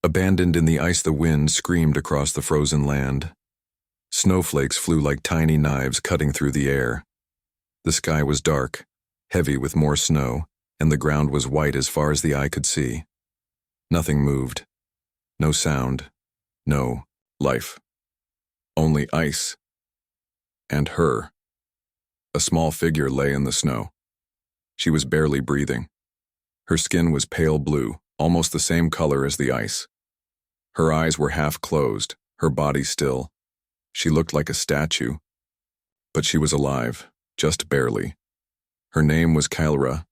Abandoned in the ice, the wind screamed across the frozen land. Snowflakes flew like tiny knives cutting through the air. The sky was dark, heavy with more snow, and the ground was white as far as the eye could see. Nothing moved. No sound. No life. Only ice. And her. A small figure lay in the snow. She was barely breathing. Her skin was pale blue, almost the same color as the ice. Her eyes were half closed, her body still. She looked like a statue. But she was alive, just barely. Her name was Kylra.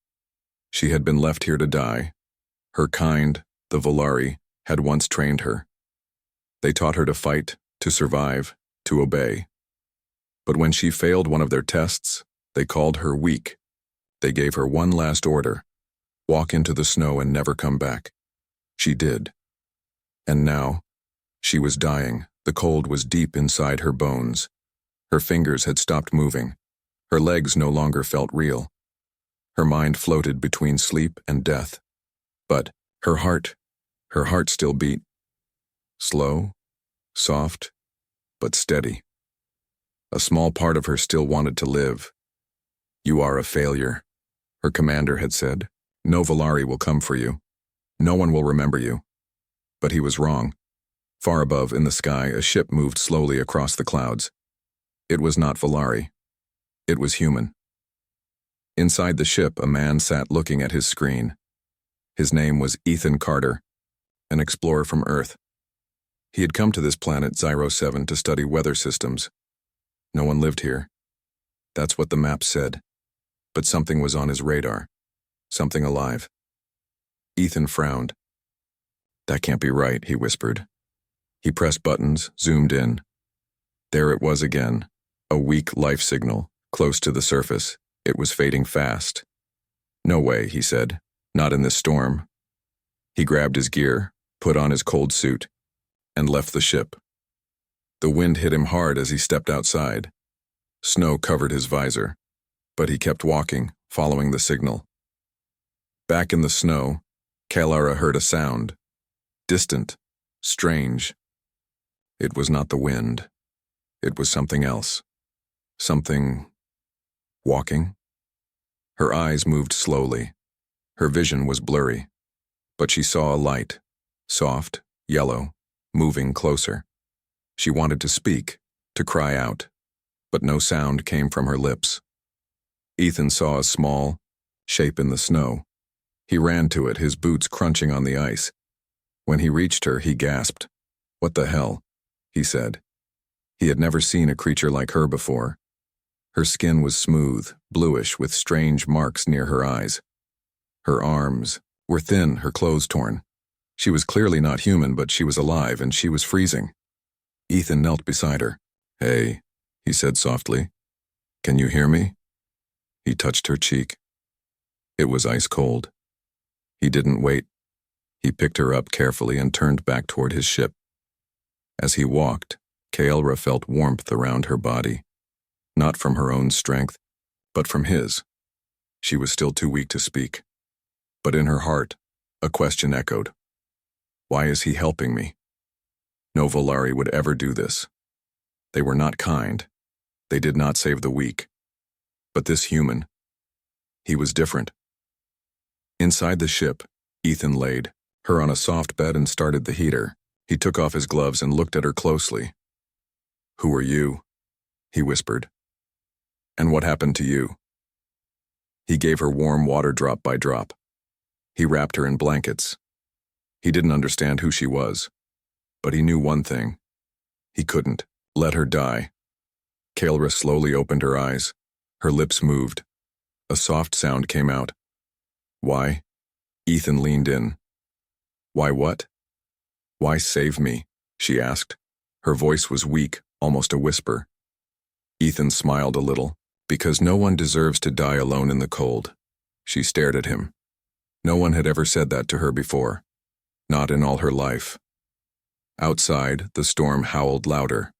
She had been left here to die. Her kind, the Volari, had once trained her. They taught her to fight, to survive, to obey. But when she failed one of their tests, they called her weak. They gave her one last order: walk into the snow and never come back. She did. And now, she was dying. The cold was deep inside her bones. Her fingers had stopped moving. Her legs no longer felt real. Her mind floated between sleep and death. But her heart still beat. Slow, soft, but steady. A small part of her still wanted to live. "You are a failure," her commander had said. "No Volari will come for you. No one will remember you." But he was wrong. Far above, in the sky, a ship moved slowly across the clouds. It was not Volari. It was human. Inside the ship, a man sat looking at his screen. His name was Ethan Carter, an explorer from Earth. He had come to this planet, Zyro 7, to study weather systems. No one lived here. That's what the map said. But something was on his radar. Something alive. Ethan frowned. "That can't be right," he whispered. He pressed buttons, zoomed in. There it was again, a weak life signal, close to the surface. It was fading fast. "No way," he said. "Not in this storm." He grabbed his gear, put on his cold suit, and left the ship. The wind hit him hard as he stepped outside. Snow covered his visor, but he kept walking, following the signal. Back in the snow, Kylra heard a sound. Distant, strange. It was not the wind. It was something else. Something... walking? Her eyes moved slowly. Her vision was blurry. But she saw a light, soft, yellow, moving closer. She wanted to speak, to cry out, but no sound came from her lips. Ethan saw a small shape in the snow. He ran to it, his boots crunching on the ice. When he reached her, he gasped. "What the hell?" he said. He had never seen a creature like her before. Her skin was smooth, bluish, with strange marks near her eyes. Her arms were thin, her clothes torn. She was clearly not human, but she was alive, and she was freezing. Ethan knelt beside her. "Hey," he said softly. "Can you hear me?" He touched her cheek. It was ice cold. He didn't wait. He picked her up carefully and turned back toward his ship. As he walked, Kylra felt warmth around her body. Not from her own strength, but from his. She was still too weak to speak. But in her heart, a question echoed. Why is he helping me? No Volari would ever do this. They were not kind. They did not save the weak. But this human, he was different. Inside the ship, Ethan laid her on a soft bed and started the heater. He took off his gloves and looked at her closely. "Who are you?" he whispered. "And what happened to you?" He gave her warm water drop by drop. He wrapped her in blankets. He didn't understand who she was, but he knew one thing. He couldn't let her die. Kylra slowly opened her eyes. Her lips moved. A soft sound came out. "Why?" Ethan leaned in. "Why what?" "Why save me?" she asked. Her voice was weak, almost a whisper. Ethan smiled a little. "Because no one deserves to die alone in the cold." She stared at him. No one had ever said that to her before. Not in all her life. Outside, the storm howled louder.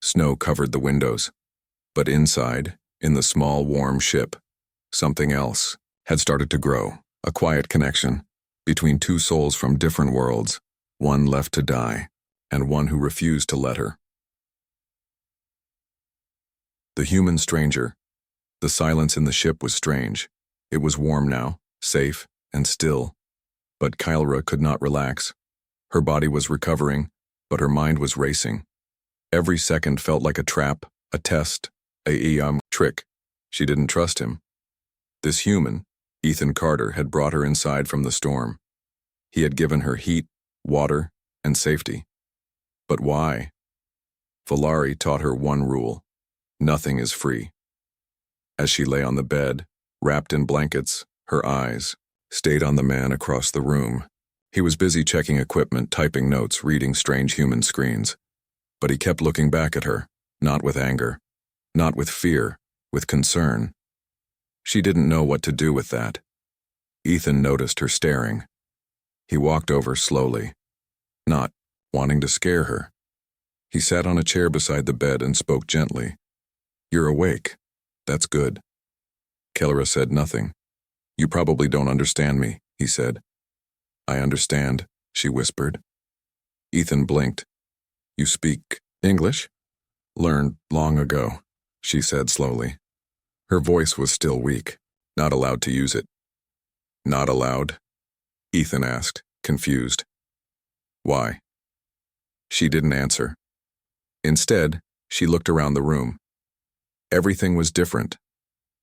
Snow covered the windows. But inside, in the small, warm ship, something else had started to grow. A quiet connection between two souls from different worlds. one left to die, and one who refused to let her. The human stranger. The silence in the ship was strange. It was warm now, safe, and still. But Kyra could not relax. Her body was recovering, but her mind was racing. Every second felt like a trap, a test, a trick. She didn't trust him. This human, Ethan Carter, had brought her inside from the storm. He had given her heat, water, and safety. But why? Valari taught her one rule: nothing is free. As she lay on the bed, wrapped in blankets, her eyes stayed on the man across the room. He was busy checking equipment, typing notes, reading strange human screens. But he kept looking back at her, not with anger, not with fear, with concern. She didn't know what to do with that. Ethan noticed her staring. He walked over slowly, not wanting to scare her. He sat on a chair beside the bed and spoke gently. "You're awake. That's good." Kyra said nothing. "You probably don't understand me," he said. "I understand," she whispered. Ethan blinked. "You speak English?" "Learned long ago," she said slowly. Her voice was still weak, not allowed to use it. "Not allowed?" Ethan asked, confused. "Why?" She didn't answer. Instead, she looked around the room. Everything was different.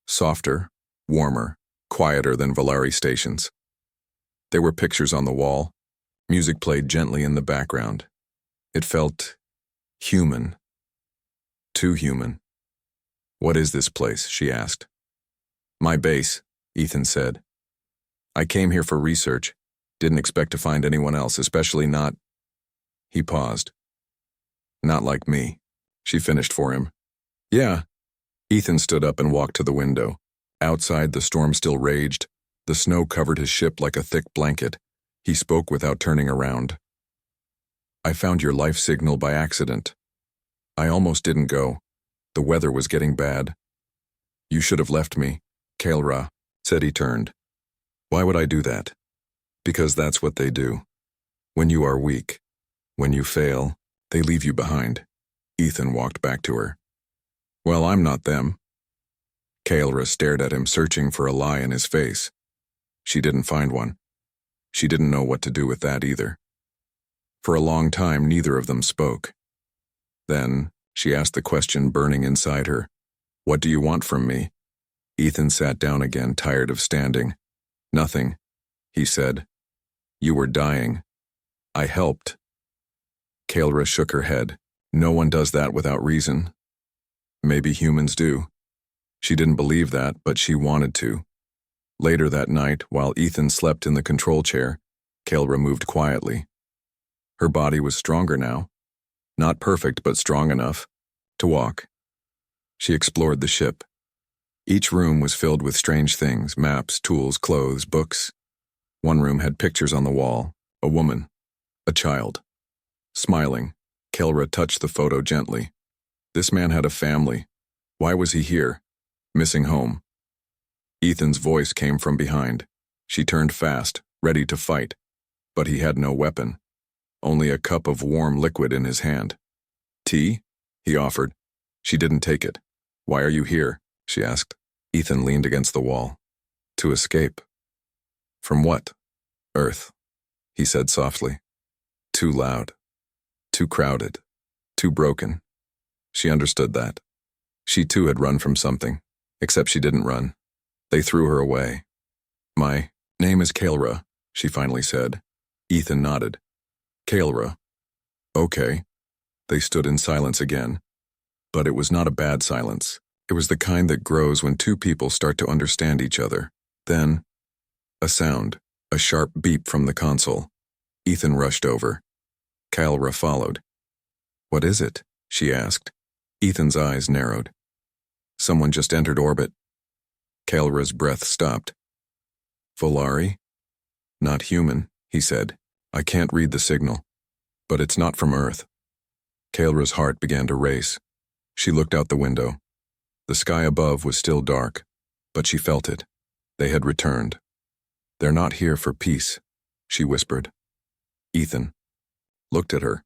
Softer, warmer, quieter than Valari stations. There were pictures on the wall. Music played gently in the background. It felt human. Too human. "What is this place?" she asked. "My base," Ethan said. "I came here for research. Didn't expect to find anyone else, especially not—" He paused. "Not like me," she finished for him. "Yeah." Ethan stood up and walked to the window. Outside, the storm still raged. The snow covered his ship like a thick blanket. He spoke without turning around. "I found your life signal by accident. I almost didn't go. The weather was getting bad. You should have left me," Kyra said. He turned. "Why would I do that?" "Because that's what they do. When you are weak, when you fail, they leave you behind." Ethan walked back to her. "Well, I'm not them." Kyra stared at him, searching for a lie in his face. She didn't find one. She didn't know what to do with that either. For a long time, neither of them spoke. Then, she asked the question burning inside her. "What do you want from me?" Ethan sat down again, tired of standing. "Nothing," he said. "You were dying. I helped." Kyra shook her head. "No one does that without reason." "Maybe humans do." She didn't believe that, but she wanted to. Later that night, while Ethan slept in the control chair, Kyra moved quietly. Her body was stronger now. Not perfect, but strong enough to walk. She explored the ship. Each room was filled with strange things: maps, tools, clothes, books. One room had pictures on the wall. A woman. A child. Smiling, Kyra touched the photo gently. This man had a family. Why was he here? Missing home. Ethan's voice came from behind. She turned fast, ready to fight. But he had no weapon. Only a cup of warm liquid in his hand. "Tea?" he offered. She didn't take it. "Why are you here?" she asked. Ethan leaned against the wall. "To escape." "From what?" "Earth," he said softly. Too loud. Too crowded. Too broken. She understood that. She too had run from something, except she didn't run. They threw her away. "My name is Kyra," she finally said. Ethan nodded. "Kyra. Okay." They stood in silence again. But it was not a bad silence. It was the kind that grows when two people start to understand each other. Then, a sound, a sharp beep from the console. Ethan rushed over. Kyra followed. "What is it?" she asked. Ethan's eyes narrowed. "Someone just entered orbit." Kyra's breath stopped. "Valari?" "Not human," he said. "I can't read the signal. But it's not from Earth." Kyra's heart began to race. She looked out the window. The sky above was still dark, but she felt it. They had returned. "They're not here for peace," she whispered. "Ethan, looked at her.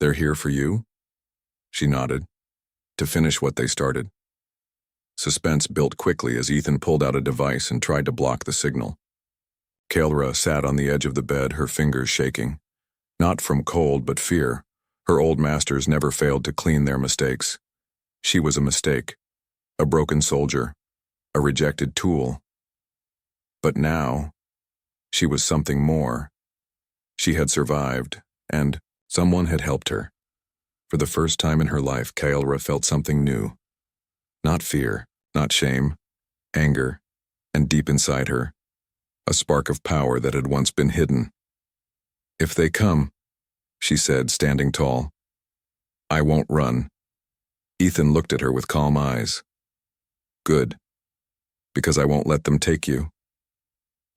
"They're here for you?" She nodded. "To finish what they started." Suspense built quickly as Ethan pulled out a device and tried to block the signal. Kaelra sat on the edge of the bed, her fingers shaking. Not from cold, but fear. Her old masters never failed to clean their mistakes. She was a mistake, a broken soldier, a rejected tool. But now, she was something more. She had survived, and someone had helped her. For the first time in her life, Kaelra felt something new. Not fear, not shame, anger, and deep inside her, a spark of power that had once been hidden. "If they come," she said, standing tall, "I won't run." Ethan looked at her with calm eyes. "Good, because I won't let them take you."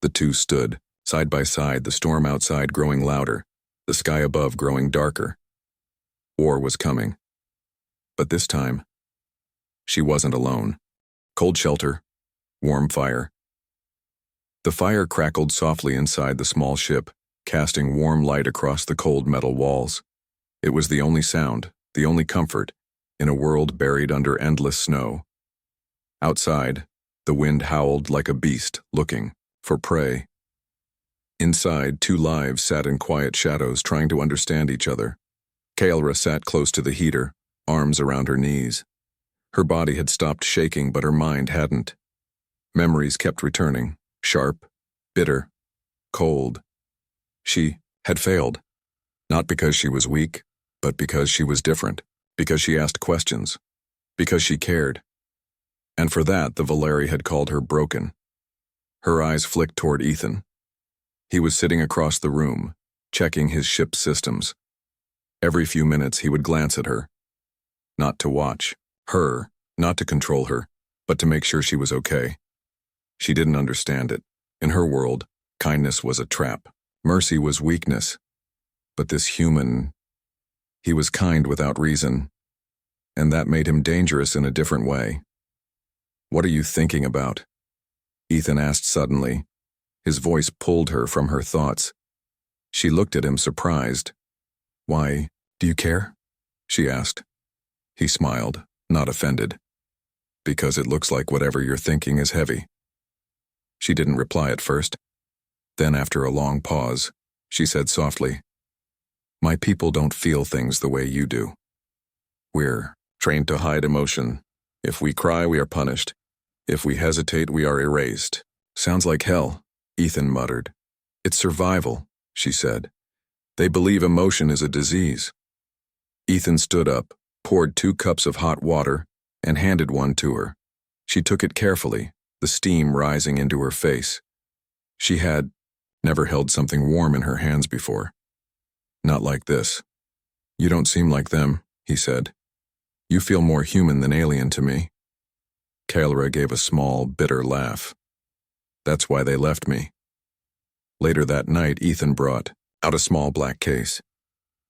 The two stood, side by side, the storm outside growing louder, the sky above growing darker. War was coming. But this time, she wasn't alone. Cold shelter, warm fire. The fire crackled softly inside the small ship, casting warm light across the cold metal walls. It was the only sound, the only comfort, in a world buried under endless snow. Outside, the wind howled like a beast looking for prey. Inside, two lives sat in quiet shadows trying to understand each other. Kaelra sat close to the heater, arms around her knees. Her body had stopped shaking, but her mind hadn't. Memories kept returning, sharp, bitter, cold. She had failed, not because she was weak, but because she was different, because she asked questions, because she cared. And for that, the Valeri had called her broken. Her eyes flicked toward Ethan. He was sitting across the room, checking his ship's systems. Every few minutes he would glance at her. Not to watch her, not to control her, but to make sure she was okay. She didn't understand it. In her world, kindness was a trap. Mercy was weakness. But this human, he was kind without reason, and that made him dangerous in a different way. "What are you thinking about?" Ethan asked suddenly. His voice pulled her from her thoughts. She looked at him surprised. "Why, do you care?" she asked. He smiled, not offended. "Because it looks like whatever you're thinking is heavy." She didn't reply at first. Then, after a long pause, she said softly, "My people don't feel things the way you do. We're trained to hide emotion. If we cry, we are punished. If we hesitate, we are erased." "Sounds like hell," Ethan muttered. "It's survival," she said. "They believe emotion is a disease." Ethan stood up, poured 2 cups of hot water, and handed one to her. She took it carefully, the steam rising into her face. She had never held something warm in her hands before. "Not like this." "You don't seem like them," he said. "You feel more human than alien to me." Kaelra gave a small, bitter laugh. "That's why they left me." Later that night, Ethan brought out a small black case.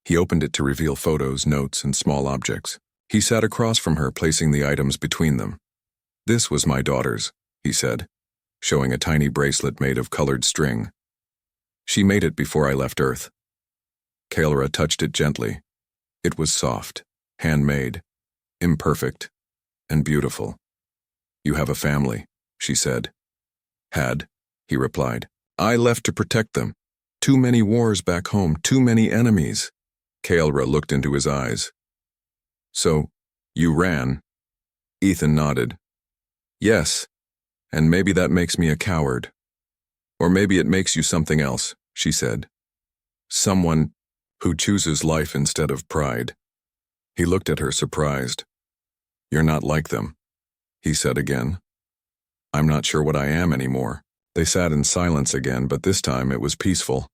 He opened it to reveal photos, notes, and small objects. He sat across from her, placing the items between them. "This was my daughter's," he said, showing a tiny bracelet made of colored string. "She made it before I left Earth." Kaelra touched it gently. It was soft, handmade, imperfect, and beautiful. "You have a family," she said. "Had," he replied. "I left to protect them. Too many wars back home, too many enemies." Kaelra looked into his eyes. "So, you ran?" Ethan nodded. "Yes, and maybe that makes me a coward. Or maybe it makes you something else," she said. "Someone who chooses life instead of pride." He looked at her surprised. "You're not like them," he said again. "I'm not sure what I am anymore." They sat in silence again, but this time it was peaceful.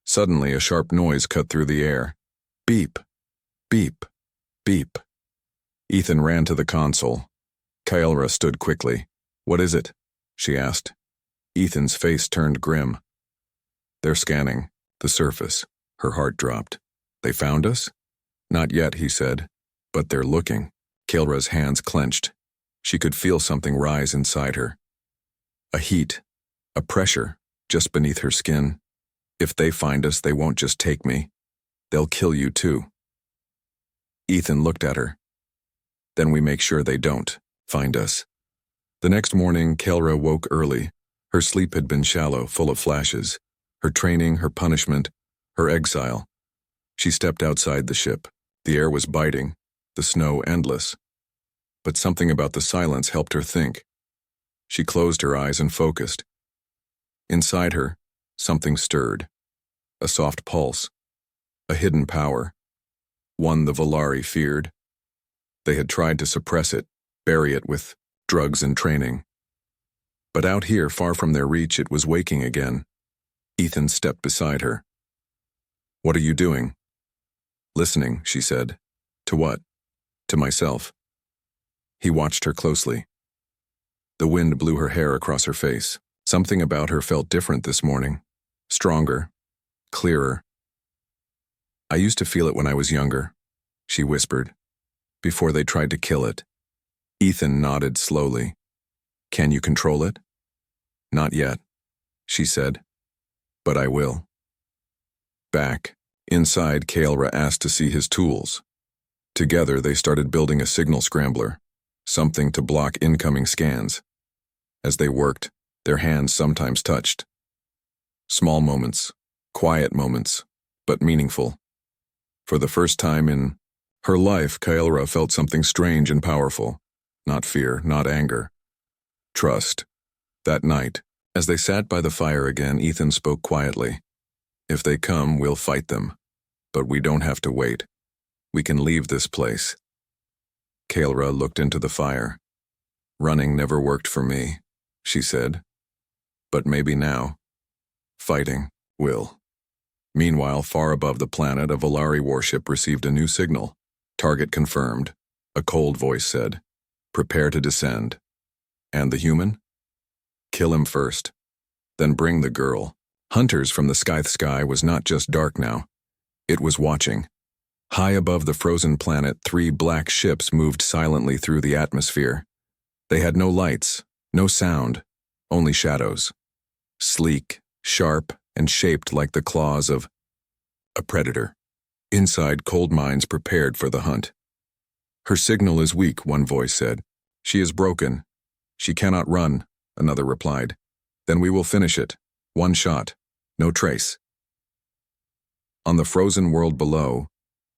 Suddenly, a sharp noise cut through the air. Beep, beep, beep. Ethan ran to the console. Kaelra stood quickly. "What is it?" she asked. Ethan's face turned grim. "They're scanning the surface." Her heart dropped. "They found us?" "Not yet," he said. "But they're looking." Kaelra's hands clenched. She could feel something rise inside her. A heat, a pressure, just beneath her skin. "If they find us, they won't just take me. They'll kill you too. Ethan looked at her. Then we make sure they don't find us. The next morning, Kelra woke early. Her sleep had been shallow, full of flashes. Her training, her punishment, her exile. She stepped outside the ship. The air was biting, the snow endless. But something about the silence helped her think. She closed her eyes and focused. Inside her, something stirred. A soft pulse. A hidden power. One the Volari feared. They had tried to suppress it, bury it with drugs and training. But out here, far from their reach, it was waking again. Ethan stepped beside her. "What are you doing?" "Listening," she said. "To what?" "To myself." He watched her closely. The wind blew her hair across her face. Something about her felt different this morning. Stronger. Clearer. "I used to feel it when I was younger," she whispered, "before they tried to kill it." Ethan nodded slowly. "Can you control it?" "Not yet," she said, "but I will." Back, inside, Kelra asked to see his tools. Together, they started building a signal scrambler, something to block incoming scans. As they worked, their hands sometimes touched. Small moments, quiet moments, but meaningful. For the first time in her life, Kelra felt something strange and powerful. Not fear, not anger. Trust. That night, as they sat by the fire again, Ethan spoke quietly. "If they come, we'll fight them. But we don't have to wait. We can leave this place." Kelra looked into the fire. "Running never worked for me," she said. "But maybe now, fighting will." Meanwhile, far above the planet, a Volari warship received a new signal. "Target confirmed," a cold voice said. "Prepare to descend." "And the human?" "Kill him first. Then bring the girl." Hunters from the sky was not just dark now. It was watching. High above the frozen planet, 3 black ships moved silently through the atmosphere. They had no lights, no sound, only shadows. Sleek, sharp, and shaped like the claws of a predator. Inside, cold minds prepared for the hunt. "Her signal is weak," one voice said. "She is broken. She cannot run," another replied. "Then we will finish it. One shot. No trace." On the frozen world below,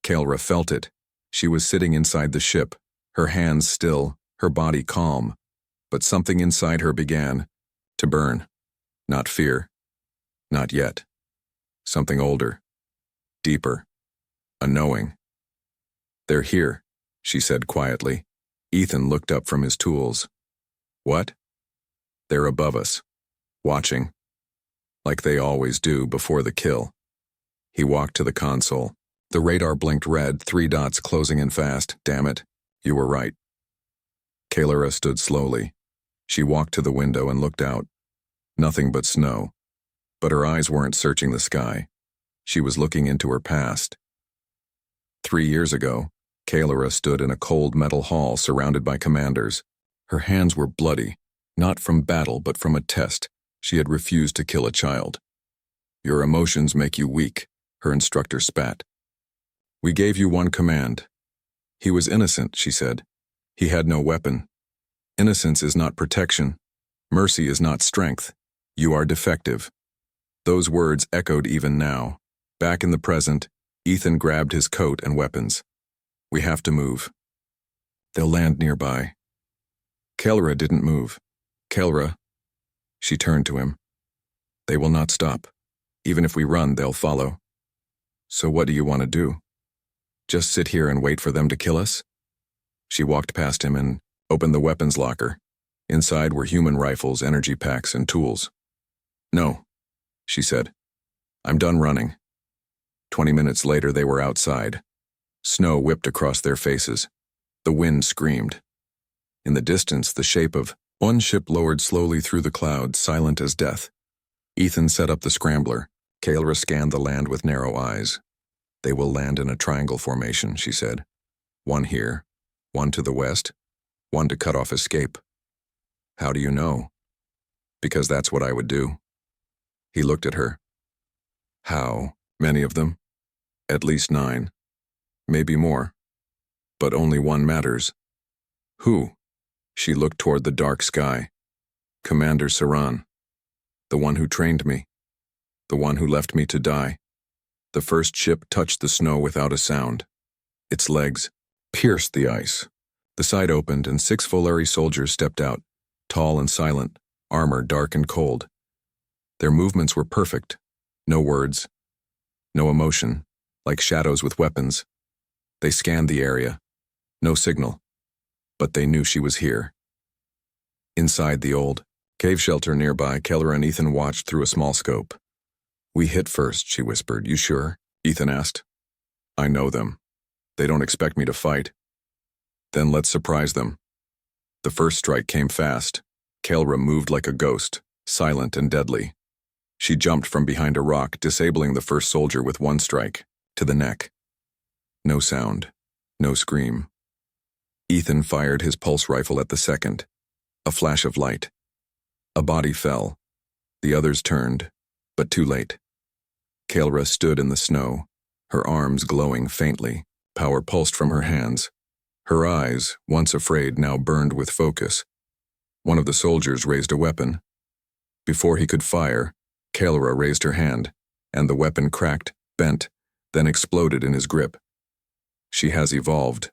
Kelra felt it. She was sitting inside the ship, her hands still, her body calm. But something inside her began to burn. Not fear. Not yet. Something older. Deeper. A knowing. "They're here," she said quietly. Ethan looked up from his tools. "What?" "They're above us. Watching. Like they always do before the kill." He walked to the console. The radar blinked red, 3 dots closing in fast. "Damn it. You were right." Kelra stood slowly. She walked to the window and looked out. Nothing but snow. But her eyes weren't searching the sky. She was looking into her past. 3 years ago, Kelra stood in a cold metal hall surrounded by commanders. Her hands were bloody, not from battle but from a test. She had refused to kill a child. "Your emotions make you weak," her instructor spat. "We gave you one command." "He was innocent," she said. "He had no weapon. Innocence is not protection. Mercy is not strength. You are defective." Those words echoed even now. Back in the present, Ethan grabbed his coat and weapons. "We have to move. They'll land nearby." Kelra didn't move. "Kelra." She turned to him. "They will not stop. Even if we run, they'll follow." "So what do you want to do? Just sit here and wait for them to kill us?" She walked past him and opened the weapons locker. Inside were human rifles, energy packs, and tools. "No," she said. "I'm done running." 20 minutes later, they were outside. Snow whipped across their faces. The wind screamed. In the distance, the shape of one ship lowered slowly through the clouds, silent as death. Ethan set up the scrambler. Kelra scanned the land with narrow eyes. "They will land in a triangle formation," she said. "One here, one to the west, one to cut off escape." "How do you know?" "Because that's what I would do." He looked at her. "How many of them?" At least 9. Maybe more. But only one matters. Who? She looked toward the dark sky. Commander Saran. The one who trained me. The one who left me to die. The first ship touched the snow without a sound. Its legs pierced the ice. The side opened and 6 Volari soldiers stepped out, tall and silent, armor dark and cold. Their movements were perfect. No words. No emotion, like shadows with weapons. They scanned the area. No signal. But they knew she was here. Inside the old cave shelter nearby, Keller and Ethan watched through a small scope. "We hit first," she whispered. "You sure?" Ethan asked. "I know them. They don't expect me to fight." "Then let's surprise them." The first strike came fast. Keller moved like a ghost, silent and deadly. She jumped from behind a rock, disabling the first soldier with one strike, to the neck. No sound. No scream. Ethan fired his pulse rifle at the second. A flash of light. A body fell. The others turned, but too late. Keller stood in the snow, her arms glowing faintly. Power pulsed from her hands. Her eyes, once afraid, now burned with focus. One of the soldiers raised a weapon. Before he could fire, Keller raised her hand, and the weapon cracked, bent, then exploded in his grip. "She has evolved."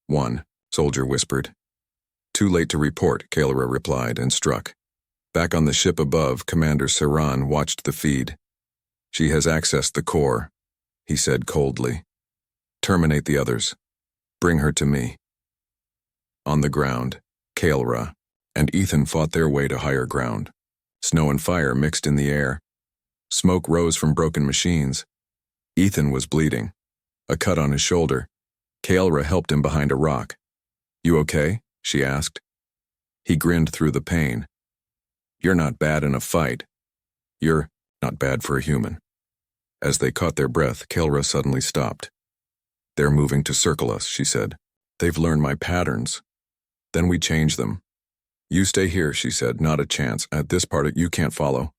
"One," soldier whispered. "Too late to report," Keller replied, and struck. Back on the ship above, Commander Saran watched the feed. "She has accessed the core," he said coldly. "Terminate the others. Bring her to me." On the ground, Keller and Ethan fought their way to higher ground. Snow and fire mixed in the air. Smoke rose from broken machines. Ethan was bleeding, a cut on his shoulder. Keller helped him behind a rock. "You okay?" she asked. He grinned through the pain. "You're not bad in a fight. You're not bad for a human." As they caught their breath, Keller suddenly stopped. "They're moving to circle us," she said. "They've learned my patterns. Then we change them." "You stay here," she said. "Not a chance. At this part you can't follow."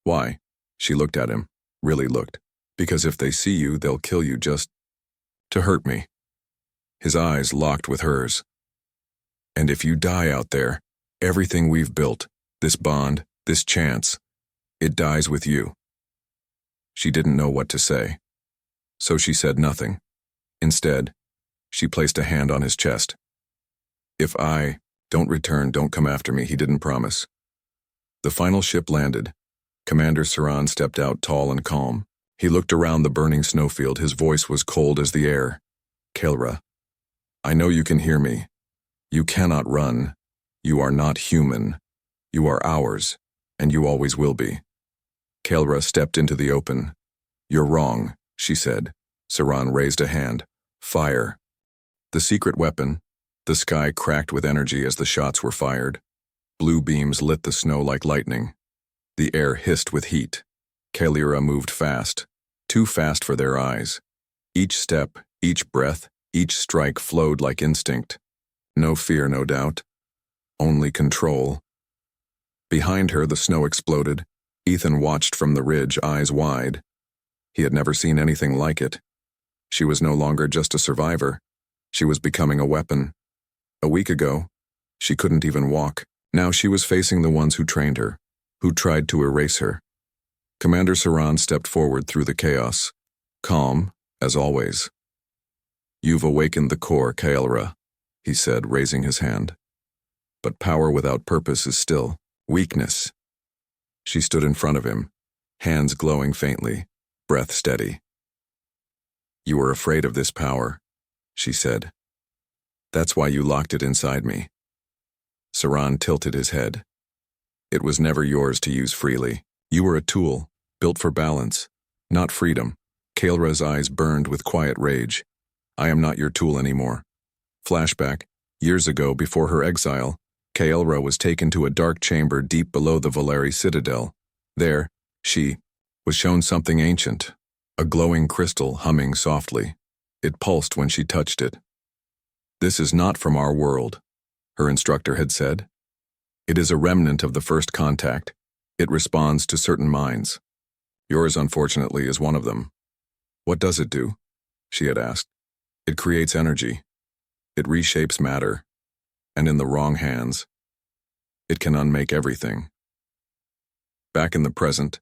"Why?" She looked at him, really looked. "Because if they see you, they'll kill you just to hurt me." His eyes locked with hers. "And if you die out there, everything we've built, this bond, this chance, it dies with you." She didn't know what to say, so she said nothing. Instead, she placed a hand on his chest. "If I don't return, don't come after me," he didn't promise. The final ship landed. Commander Saran stepped out, tall and calm. He looked around the burning snowfield. His voice was cold as the air. "Keller, I know you can hear me. You cannot run. You are not human. You are ours, and you always will be." Keller stepped into the open. "You're wrong," she said. Saran raised a hand. "Fire." The secret weapon. The sky cracked with energy as the shots were fired. Blue beams lit the snow like lightning. The air hissed with heat. Keller moved fast, too fast for their eyes. Each step, each breath, each strike flowed like instinct. No fear, no doubt. Only control. Behind her, the snow exploded. Ethan watched from the ridge, eyes wide. He had never seen anything like it. She was no longer just a survivor. She was becoming a weapon. A week ago, she couldn't even walk. Now she was facing the ones who trained her, who tried to erase her. Commander Saran stepped forward through the chaos, calm, as always. "You've awakened the core, Keller," he said, raising his hand. "But power without purpose is still weakness." She stood in front of him, hands glowing faintly, breath steady. "You were afraid of this power," she said. "That's why you locked it inside me." Saran tilted his head. "It was never yours to use freely. You were a tool, built for balance, not freedom." Keller's eyes burned with quiet rage. "I am not your tool anymore." Flashback. Years ago, before her exile, Keller was taken to a dark chamber deep below the Volari citadel. There, she was shown something ancient, a glowing crystal humming softly. It pulsed when she touched it. "This is not from our world," her instructor had said. "It is a remnant of the first contact. It responds to certain minds. Yours, unfortunately, is one of them." What does it do? She had asked. It creates energy. It reshapes matter. And in the wrong hands, it can unmake everything. Back in the present,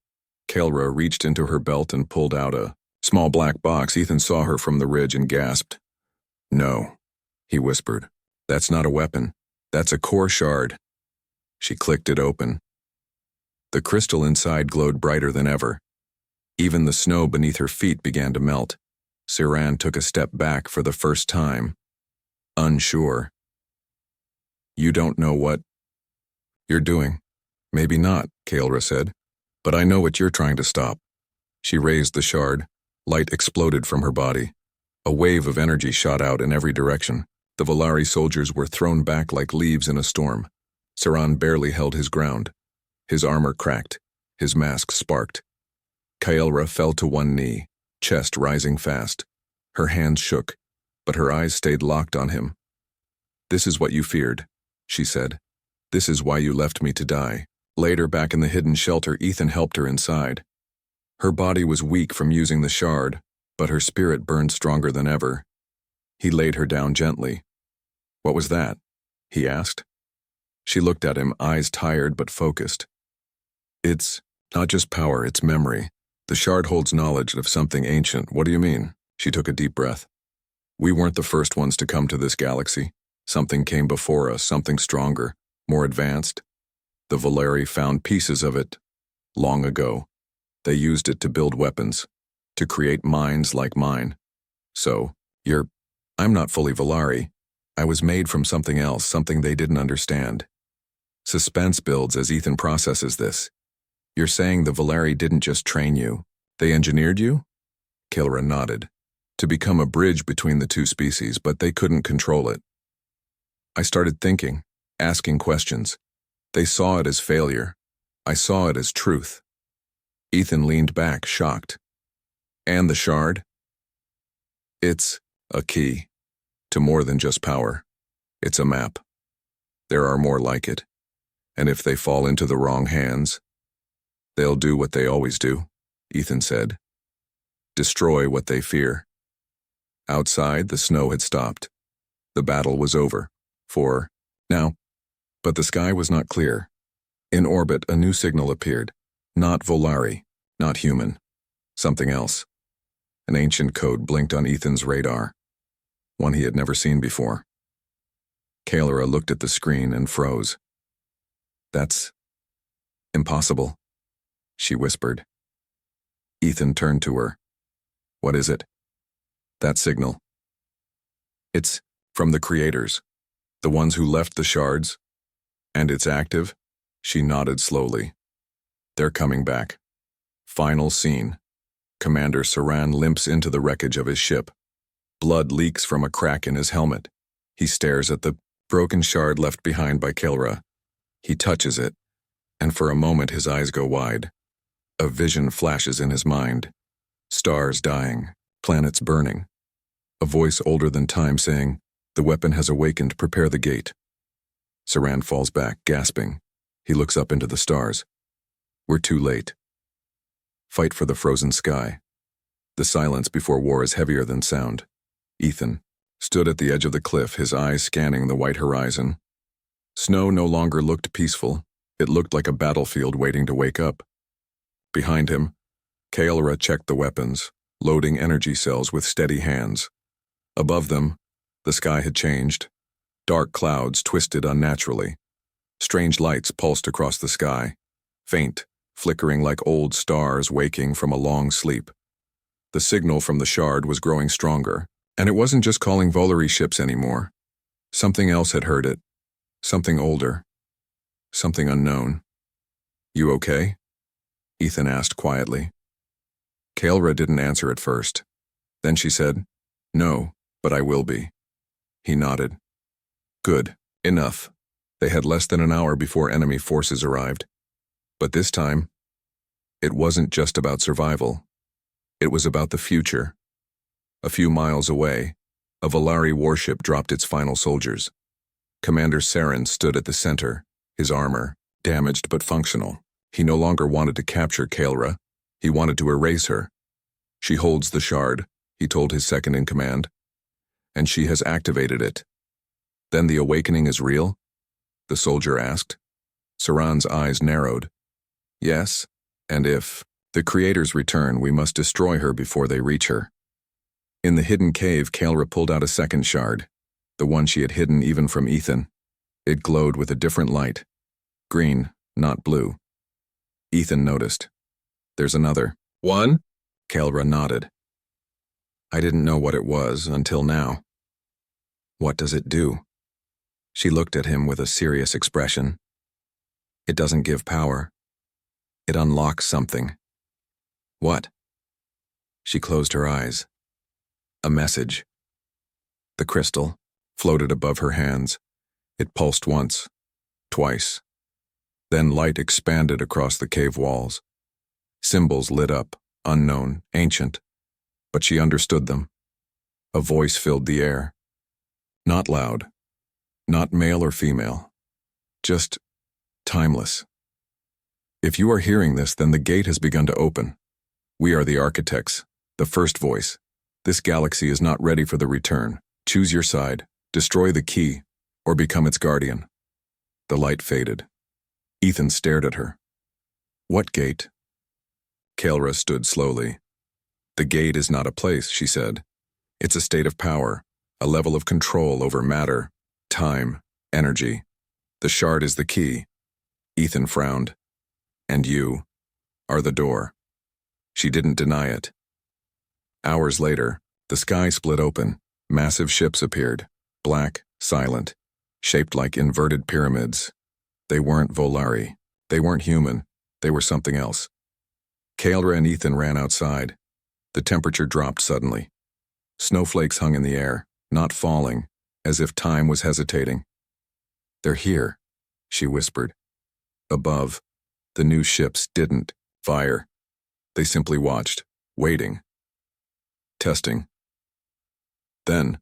Kaelra reached into her belt and pulled out a small black box. Ethan saw her from the ridge and gasped. No, he whispered. That's not a weapon. That's a core shard. She clicked it open. The crystal inside glowed brighter than ever. Even the snow beneath her feet began to melt. Siran took a step back for the first time, unsure. You don't know what you're doing. Maybe not, Kaelra said, but I know what you're trying to stop. She raised the shard. Light exploded from her body. A wave of energy shot out in every direction. The Volari soldiers were thrown back like leaves in a storm. Siran barely held his ground. His armor cracked. His mask sparked. Kaelra fell to one knee, chest rising fast. Her hands shook, but her eyes stayed locked on him. This is what you feared, she said. This is why you left me to die. Later, back in the hidden shelter, Ethan helped her inside. Her body was weak from using the shard, but her spirit burned stronger than ever. He laid her down gently. What was that? He asked. She looked at him, eyes tired but focused. It's not just power, it's memory. The shard holds knowledge of something ancient. What do you mean? She took a deep breath. We weren't the first ones to come to this galaxy. Something came before us, something stronger, more advanced. The Volari found pieces of it long ago. They used it to build weapons, to create minds like mine. So, I'm not fully Volari. I was made from something else, something they didn't understand. Suspense builds as Ethan processes this. You're saying the Volari didn't just train you, they engineered you? Kaelra nodded. To become a bridge between the two species, but they couldn't control it. I started thinking, asking questions. They saw it as failure. I saw it as truth. Ethan leaned back, shocked. And the shard? It's a key to more than just power. It's a map. There are more like it. And if they fall into the wrong hands, they'll do what they always do, Ethan said. Destroy what they fear. Outside, the snow had stopped. The battle was over. For now. But the sky was not clear. In orbit, a new signal appeared. Not Volari, not human. Something else. An ancient code blinked on Ethan's radar. One he had never seen before. Kaelra looked at the screen and froze. That's impossible, she whispered. Ethan turned to her. What is it? That signal. It's from the creators, the ones who left the shards. And it's active? She nodded slowly. They're coming back. Final scene. Commander Siran limps into the wreckage of his ship. Blood leaks from a crack in his helmet. He stares at the broken shard left behind by Kaelra. He touches it, and for a moment his eyes go wide. A vision flashes in his mind. Stars dying, planets burning. A voice older than time saying, "The weapon has awakened, prepare the gate." Siran falls back, gasping. He looks up into the stars. We're too late. Fight for the frozen sky. The silence before war is heavier than sound. Ethan stood at the edge of the cliff, his eyes scanning the white horizon. Snow no longer looked peaceful. It looked like a battlefield waiting to wake up. Behind him, Kaelra checked the weapons, loading energy cells with steady hands. Above them, the sky had changed. Dark clouds twisted unnaturally. Strange lights pulsed across the sky, faint, flickering like old stars waking from a long sleep. The signal from the shard was growing stronger, and it wasn't just calling Volari ships anymore. Something else had heard it. Something older. Something unknown. You okay? Ethan asked quietly. Kaelra didn't answer at first. Then she said, "No, but I will be." He nodded. Good. Enough. They had less than an hour before enemy forces arrived. But this time, it wasn't just about survival. It was about the future. A few miles away, a Volari warship dropped its final soldiers. Commander Siran stood at the center, his armor, damaged but functional. He no longer wanted to capture Kaelra. He wanted to erase her. She holds the shard, he told his second in command. And she has activated it. Then the awakening is real? The soldier asked. Saran's eyes narrowed. Yes, and if the creators return, we must destroy her before they reach her. In the hidden cave, Kael'ra pulled out a second shard, the one she had hidden even from Ethan. It glowed with a different light. Green, not blue. Ethan noticed. There's another. One? Kael'ra nodded. I didn't know what it was until now. What does it do? She looked at him with a serious expression. It doesn't give power. It unlocks something. What? She closed her eyes. A message. The crystal floated above her hands. It pulsed once, twice. Then light expanded across the cave walls. Symbols lit up, unknown, ancient, but she understood them. A voice filled the air. Not loud, not male or female, just timeless. If you are hearing this, then the gate has begun to open. We are the architects, the first voice. This galaxy is not ready for the return. Choose your side, destroy the key, or become its guardian. The light faded. Ethan stared at her. What gate? Kael'ra stood slowly. The gate is not a place, she said. It's a state of power, a level of control over matter, time, energy. The shard is the key. Ethan frowned. And you are the door. She didn't deny it. Hours later, the sky split open. Massive ships appeared, black, silent, shaped like inverted pyramids. They weren't Volari. They weren't human. They were something else. Kael'ra and Ethan ran outside. The temperature dropped suddenly. Snowflakes hung in the air, not falling, as if time was hesitating. They're here, she whispered. Above, the new ships didn't fire. They simply watched, waiting. Testing. Then,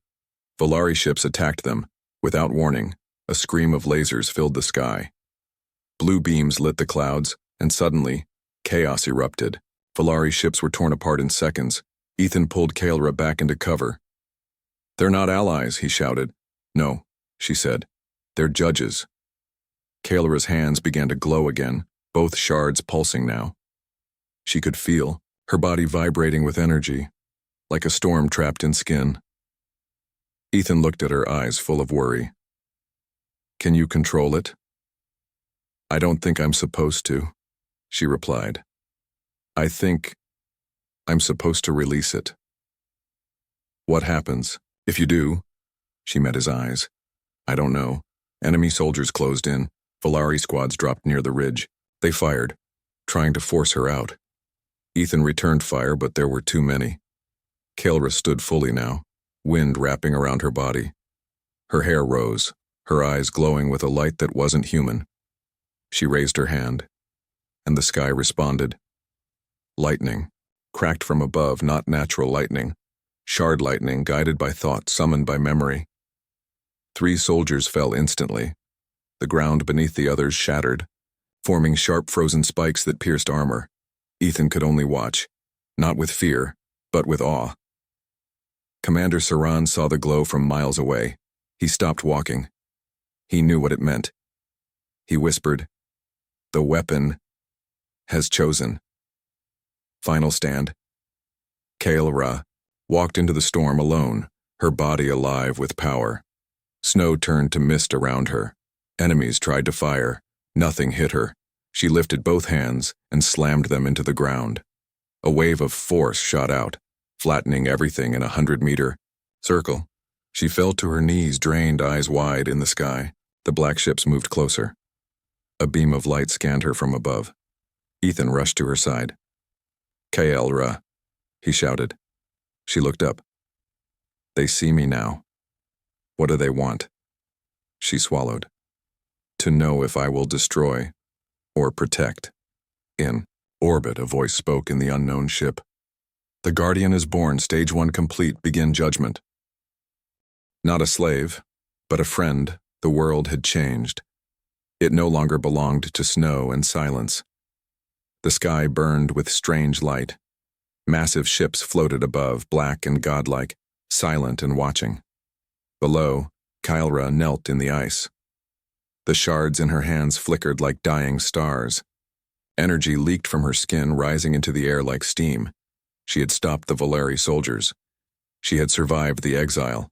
Volari ships attacked them. Without warning, a scream of lasers filled the sky. Blue beams lit the clouds, and suddenly, chaos erupted. Volari ships were torn apart in seconds. Ethan pulled Kael'ra back into cover. They're not allies, he shouted. No, she said. They're judges. Kael'ra's hands began to glow again, both shards pulsing now. She could feel, her body vibrating with energy, like a storm trapped in skin. Ethan looked at her, eyes full of worry. Can you control it? I don't think I'm supposed to, she replied. I think I'm supposed to release it. What happens if you do? She met his eyes. I don't know. Enemy soldiers closed in. Volari squads dropped near the ridge. They fired, trying to force her out. Ethan returned fire, but there were too many. Kael'ra stood fully now, wind wrapping around her body. Her hair rose, her eyes glowing with a light that wasn't human. She raised her hand, and the sky responded. Lightning, cracked from above, not natural lightning. Shard lightning, guided by thought, summoned by memory. 3 soldiers fell instantly. The ground beneath the others shattered, forming sharp frozen spikes that pierced armor. Ethan could only watch, not with fear, but with awe. Commander Saran saw the glow from miles away. He stopped walking. He knew what it meant. He whispered, "The weapon has chosen." Final stand. Kael'ra walked into the storm alone, her body alive with power. Snow turned to mist around her. Enemies tried to fire. Nothing hit her. She lifted both hands and slammed them into the ground. A wave of force shot out, flattening everything in a 100-meter circle. She fell to her knees, drained, eyes wide in the sky. The black ships moved closer. A beam of light scanned her from above. Ethan rushed to her side. Kael'ra, he shouted. She looked up. They see me now. What do they want? She swallowed. To know if I will destroy or protect. In orbit, a voice spoke in the unknown ship. The Guardian is born, stage 1 complete, begin judgment. Not a slave, but a friend. The world had changed. It no longer belonged to snow and silence. The sky burned with strange light. Massive ships floated above, black and godlike, silent and watching. Below, Kylra knelt in the ice. The shards in her hands flickered like dying stars. Energy leaked from her skin, rising into the air like steam. She had stopped the Valeri soldiers. She had survived the exile.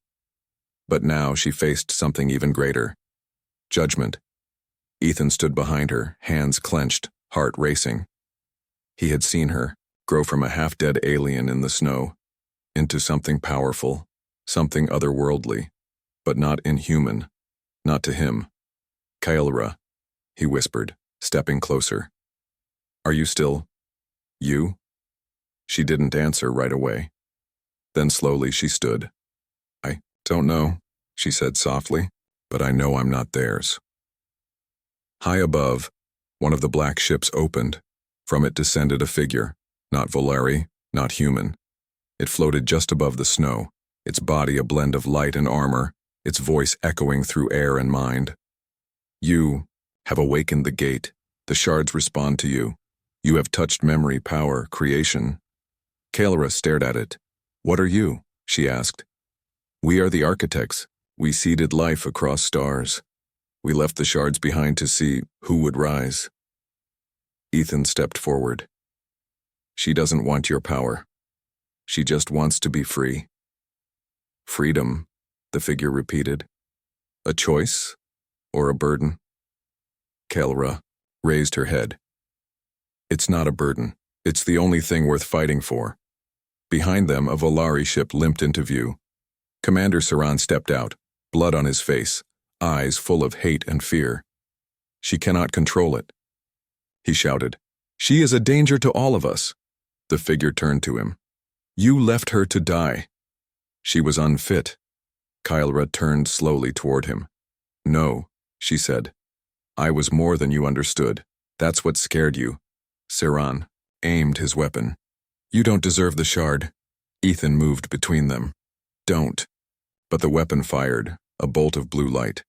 But now she faced something even greater. Judgment. Ethan stood behind her, hands clenched, heart racing. He had seen her grow from a half-dead alien in the snow into something powerful, something otherworldly, but not inhuman, not to him. Kylra, he whispered, stepping closer. Are you still you? She didn't answer right away. Then slowly she stood. I don't know, she said softly, but I know I'm not theirs. High above, one of the black ships opened. From it descended a figure, not Valeri, not human. It floated just above the snow, its body a blend of light and armor, its voice echoing through air and mind. You have awakened the gate. The shards respond to you. You have touched memory, power, creation. Kylra stared at it. What are you? She asked. We are the architects. We seeded life across stars. We left the shards behind to see who would rise. Ethan stepped forward. She doesn't want your power. She just wants to be free. Freedom, the figure repeated. A choice or a burden? Kylra raised her head. It's not a burden. It's the only thing worth fighting for. Behind them, a Valeri ship limped into view. Commander Saran stepped out, blood on his face, eyes full of hate and fear. She cannot control it. He shouted, She is a danger to all of us. The figure turned to him. You left her to die. She was unfit. Kylra turned slowly toward him. No, she said. I was more than you understood. That's what scared you. Saran aimed his weapon. You don't deserve the shard. Ethan moved between them. Don't. But the weapon fired, a bolt of blue light.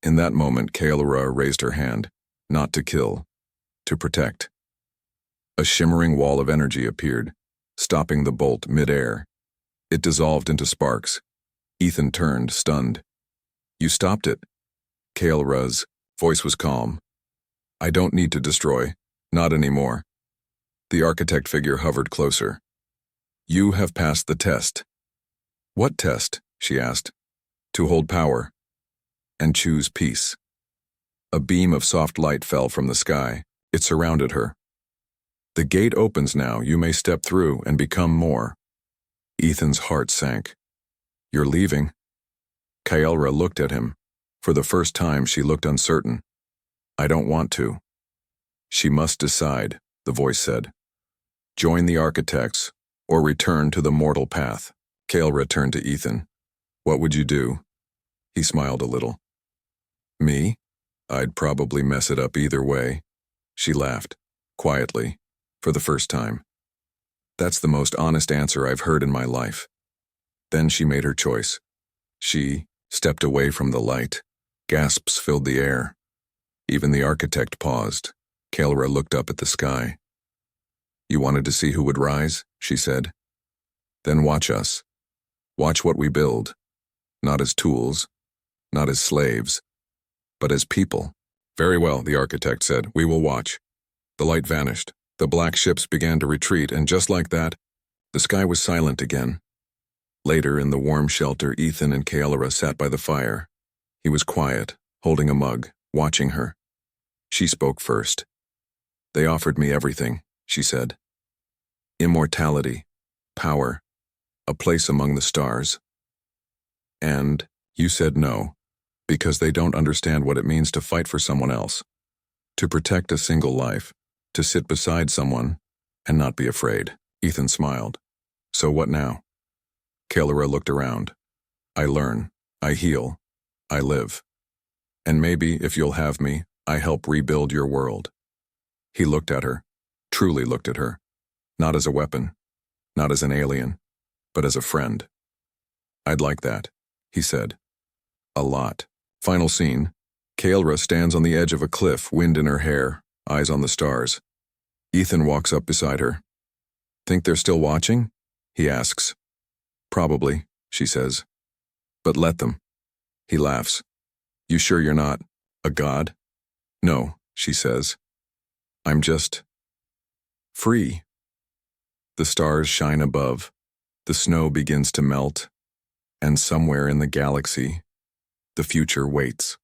In that moment, Kylra raised her hand, not to kill, to protect. A shimmering wall of energy appeared, stopping the bolt mid-air. It dissolved into sparks. Ethan turned, stunned. You stopped it. Kylra's voice was calm. I don't need to destroy. Not anymore. The architect figure hovered closer. You have passed the test. What test? She asked. To hold power. And choose peace. A beam of soft light fell from the sky. It surrounded her. The gate opens now. You may step through and become more. Ethan's heart sank. You're leaving? Kylra looked at him. For the first time, she looked uncertain. I don't want to. She must decide, the voice said. Join the architects, or return to the mortal path. Kylra turned to Ethan. What would you do? He smiled a little. Me? I'd probably mess it up either way. She laughed, quietly, for the first time. That's the most honest answer I've heard in my life. Then she made her choice. She stepped away from the light. Gasps filled the air. Even the architect paused. Kylra looked up at the sky. You wanted to see who would rise, she said. Then watch us. Watch what we build. Not as tools, not as slaves, but as people. Very well, the architect said. We will watch. The light vanished. The black ships began to retreat, and just like that, the sky was silent again. Later, in the warm shelter, Ethan and Kylra sat by the fire. He was quiet, holding a mug, watching her. She spoke first. They offered me everything, she said. Immortality, power, a place among the stars. And you said no, because they don't understand what it means to fight for someone else, to protect a single life, to sit beside someone and not be afraid. Ethan smiled. So what now? Kylra looked around. I learn, I heal, I live. And maybe, if you'll have me, I help rebuild your world. He looked at her, truly looked at her, not as a weapon, not as an alien, but as a friend. I'd like that, he said. A lot. Final scene. Kylra stands on the edge of a cliff, wind in her hair, eyes on the stars. Ethan walks up beside her. Think they're still watching? He asks. Probably, she says. But let them. He laughs. You sure you're not a god? No, she says. I'm just free. The stars shine above. The snow begins to melt. And somewhere in the galaxy, the future waits.